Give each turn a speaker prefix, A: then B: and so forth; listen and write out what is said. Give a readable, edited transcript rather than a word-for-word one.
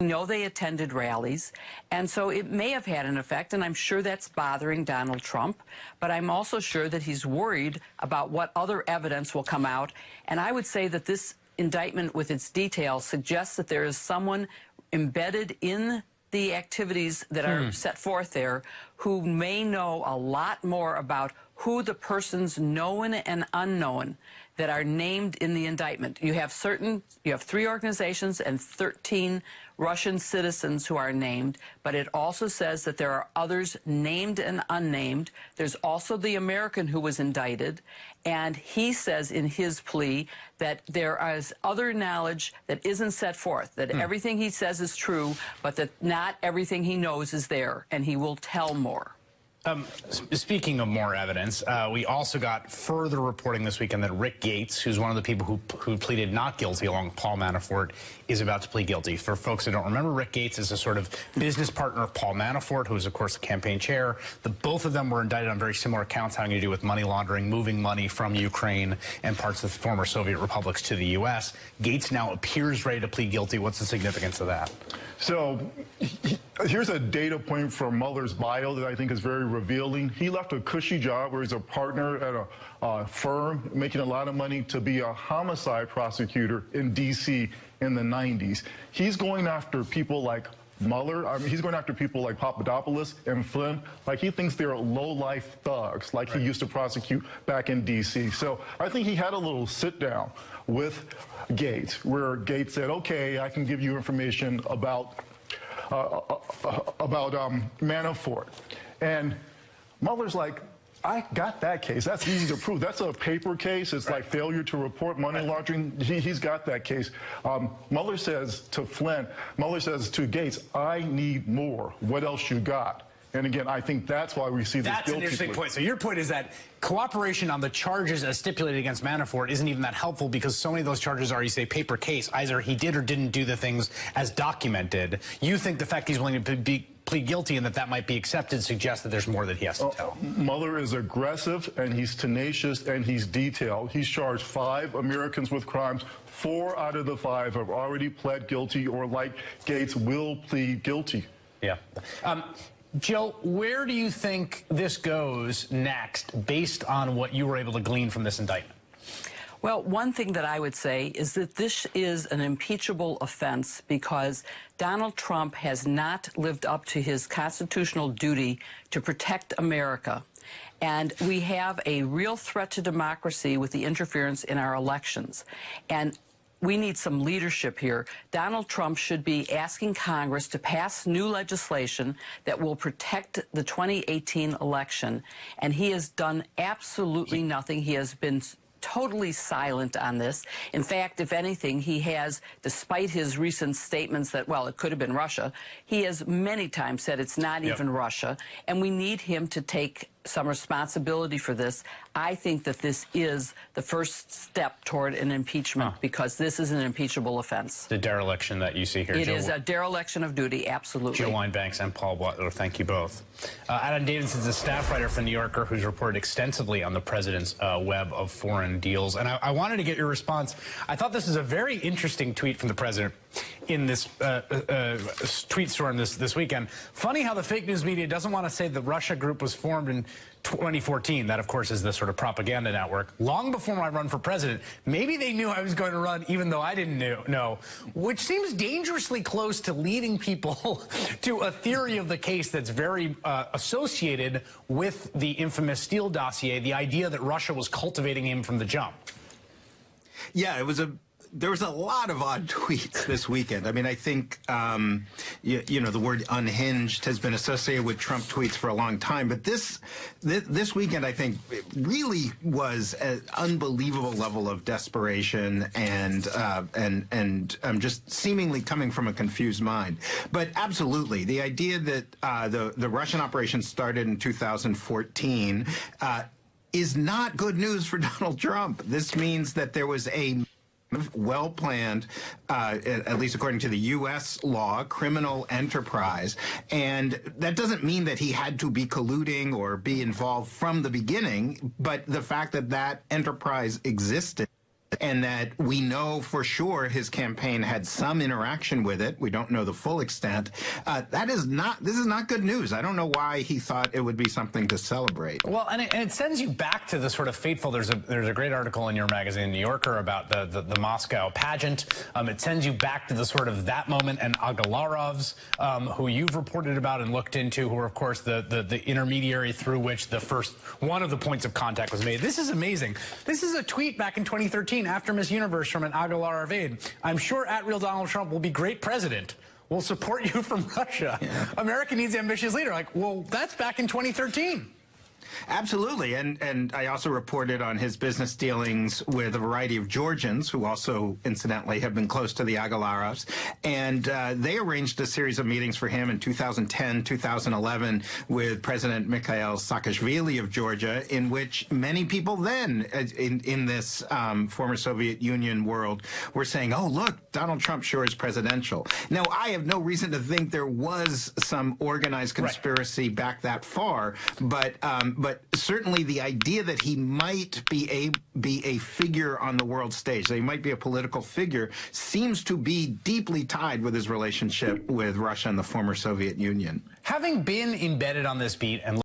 A: know they attended rallies, and so it may have had an effect, and I'm sure that's bothering Donald Trump, but I'm also sure that he's worried about what other evidence will come out, and I would say that this indictment with its details suggests that there is someone embedded in the activities that are set forth there who may know a lot more about who the persons known and unknown that are named in the indictment. You have 3 organizations and 13 Russian citizens who are named, but it also says that there are others named and unnamed. There's also the American who was indicted, and he says in his plea that there is other knowledge that isn't set forth, that everything he says is true, but that not everything he knows is there, and he will tell more.
B: Speaking of more evidence, we also got further reporting this weekend that Rick Gates, who's one of the people who pleaded not guilty along with Paul Manafort, is about to plead guilty. For folks who don't remember, Rick Gates is a sort of business partner of Paul Manafort, who is, of course, the campaign chair. Both of them were indicted on very similar counts having to do with money laundering, moving money from Ukraine and parts of the former Soviet republics to the U.S. Gates now appears ready to plead guilty. What's the significance of that?
C: So here's a data point from Mueller's bio that I think is very revealing. He left a cushy job where he's a partner at a firm making a lot of money to be a homicide prosecutor in D.C. in the 90s. He's going after people like Mueller. I mean, he's going after people like Papadopoulos and Flynn. Like, he thinks they're low-life thugs, like he used to prosecute back in D.C. So I think he had a little sit-down with Gates, where Gates said, okay, I can give you information about Manafort. And Mueller's like, I got that case. That's easy to prove. That's a paper case. It's like failure to report money laundering. He's got that case. Mueller says to Flynn, Mueller says to Gates, I need more. What else you got? And again, I think that's why we see this guilty plea.
B: That's an interesting point. So your point is that cooperation on the charges as stipulated against Manafort isn't even that helpful because so many of those charges are, you say, paper case. Either he did or didn't do the things as documented. You think the fact he's willing to plead guilty and that might be accepted suggests that there's more that he has to tell.
C: Mueller is aggressive, and he's tenacious, and he's detailed. He's charged 5 Americans with crimes. 4 out of the 5 have already pled guilty or, like Gates, will plead guilty.
B: Yeah. Jill, where do you think this goes next based on what you were able to glean from this indictment?
A: Well, one thing that I would say is that this is an impeachable offense because Donald Trump has not lived up to his constitutional duty to protect America. And we have a real threat to democracy with the interference in our elections. And we need some leadership here. Donald Trump should be asking Congress to pass new legislation that will protect the 2018 election. And he has done absolutely nothing. He has been totally silent on this. In fact, if anything, he has, despite his recent statements that, well, it could have been Russia, he has many times said it's not even Russia. And we need him to take some responsibility for this. I think that this is the first step toward an impeachment because this is an impeachable offense.
B: The dereliction that you see here.
A: It is a dereliction of duty, absolutely.
B: Jill Wine-Banks and Paul Butler, thank you both. Adam Davidson's a staff writer for The New Yorker who's reported extensively on the president's web of foreign deals. And I wanted to get your response. I thought this is a very interesting tweet from the president in this tweet storm this weekend. Funny how the fake news media doesn't want to say the Russia group was formed in 2014. That, of course, is the sort of propaganda network. Long before my run for president, maybe they knew I was going to run even though I didn't know, which seems dangerously close to leading people to a theory of the case that's very associated with the infamous Steele dossier, the idea that Russia was cultivating him from the jump.
D: Yeah, there was a lot of odd tweets this weekend. I mean, I think, you know, the word unhinged has been associated with Trump tweets for a long time. But this weekend, I think, it really was an unbelievable level of desperation and just seemingly coming from a confused mind. But absolutely, the idea that the Russian operation started in 2014 is not good news for Donald Trump. This means that there was a well-planned, at least according to the U.S. law, criminal enterprise. And that doesn't mean that he had to be colluding or be involved from the beginning, but the fact that that enterprise existed and that we know for sure his campaign had some interaction with it. We don't know the full extent. This is not good news. I don't know why he thought it would be something to celebrate.
B: Well, and it sends you back to the sort of fateful. There's a great article in your magazine, New Yorker, about the Moscow pageant. It sends you back to the sort of that moment, and Agalarovs, who you've reported about and looked into, who are of course the intermediary through which one of the points of contact was made. This is amazing. This is a tweet back in 2013 after Miss Universe from an Agalarov aide. I'm sure @real Donald Trump will be great president. We'll support you from Russia. Yeah. America needs an ambitious leader. Like, well, that's back in 2013.
D: Absolutely, and I also reported on his business dealings with a variety of Georgians who also, incidentally, have been close to the Agalarovs, and they arranged a series of meetings for him in 2010, 2011 with President Mikhail Saakashvili of Georgia, in which many people then in this former Soviet Union world were saying, oh, look, Donald Trump sure is presidential. Now, I have no reason to think there was some organized conspiracy back that far, but certainly the idea that he might be a figure on the world stage, that he might be a political figure, seems to be deeply tied with his relationship with Russia and the former Soviet Union.
B: Having been embedded on this beat and